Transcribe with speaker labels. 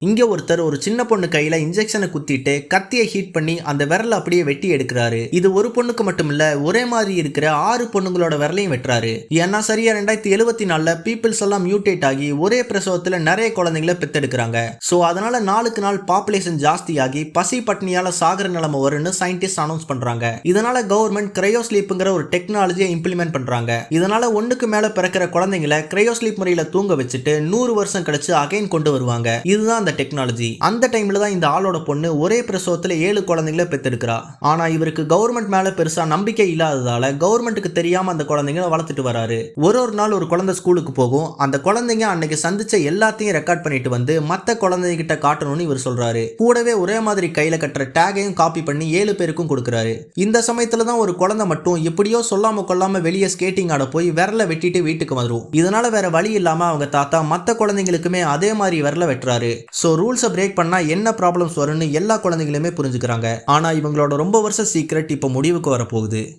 Speaker 1: இங்க ஒருத்தர் ஒரு சின்ன பொண்ணு கையில இன்ஜெக்ஷனை குத்திட்டு கத்தியை ஹீட் பண்ணி அந்த விரல அப்படியே வெட்டி எடுக்கிறாரு. இது ஒரு பொண்ணுக்கு மட்டும் இல்ல, ஒரே மாதிரி இருக்கிற 6 பொண்ணுங்களோட விரலையும் வெட்டுறாரு. ஏன்னா சரியா 2074ல பீப்புள்ஸ் எல்லாம் மியூட்டேட் ஆகி ஒரே பிரசவத்துல நிறைய குழந்தைங்களை பெத்தெடுக்கிறாங்க. சோ அதனால நாளுக்கு நாள் பாப்புலேஷன் ஜாஸ்தியாகி பசி பட்னியால சாகர நிலைமை வரும்னு சயின்டிஸ்ட் அனௌன்ஸ் பண்றாங்க. இதனால கவர்மெண்ட் கிரையோஸ்லீப்ங்கிற ஒரு டெக்னாலஜியை இம்ப்ளிமெண்ட் பண்றாங்க. இதனால ஒண்ணுக்கு மேல பிறக்கிற குழந்தைங்களை கிரையோஸ்லீப் முறையில தூங்க வச்சுட்டு 100 வருஷம் கழிச்சு அகைன் கொண்டு வருவாங்க. இதுதான் டெக்னாலஜி. அந்த டைம்ல தான் இந்த ஆளோட பொண்ணு ஒரே பிரசவத்துல 7 குழந்தைகளை பெத்தெடுக்கிறா. ஆனா இவருக்கு கவர்மெண்ட் மேல பெருசா நம்பிக்கை இல்லாததால கவர்மெண்ட்டுக்கு தெரியாம அந்த குழந்தைங்களை வளர்த்துட்டு வராரு. ஒரு நாள் ஒரு குழந்தை ஸ்கூலுக்கு போகும். அந்த குழந்தைங்க அன்னைக்கு சந்திச்ச எல்லாத்தையும் ரெக்கார்ட் பண்ணிட்டு வந்து மத்த குழந்தைங்க கிட்ட காட்டணும்னு இவர் சொல்றாரு. கூடவே ஒரே மாதிரி கையில கட்டுற டேகையும் காப்பி பண்ணி 7 பேருக்கும் கொடுக்கறாரு. இந்த சமயத்துல தான் ஒரு குழந்தை மட்டும் எப்படியோ சொல்லாம கொள்ளாம வெளியே ஸ்கேட்டிங் ஆட போய் விரல வெட்டிட்டு வீட்டுக்கு வரும். இதனால வேற வழி இல்லாம அவங்க தாத்தா மத்த குழந்தைங்களுக்குமே அதே மாதிரி விரல வெட்டுறாரு. ரூல்ஸை பிரேக் பண்ணா என்ன ப்ராப்ளம்ஸ் வரும்னு எல்லா குழந்தைகளுமே புரிஞ்சுக்கிறாங்க. ஆனா இவங்களோட ரொம்ப வருஷ சீக்ரெட் இப்ப முடிவுக்கு வரப்போகுது.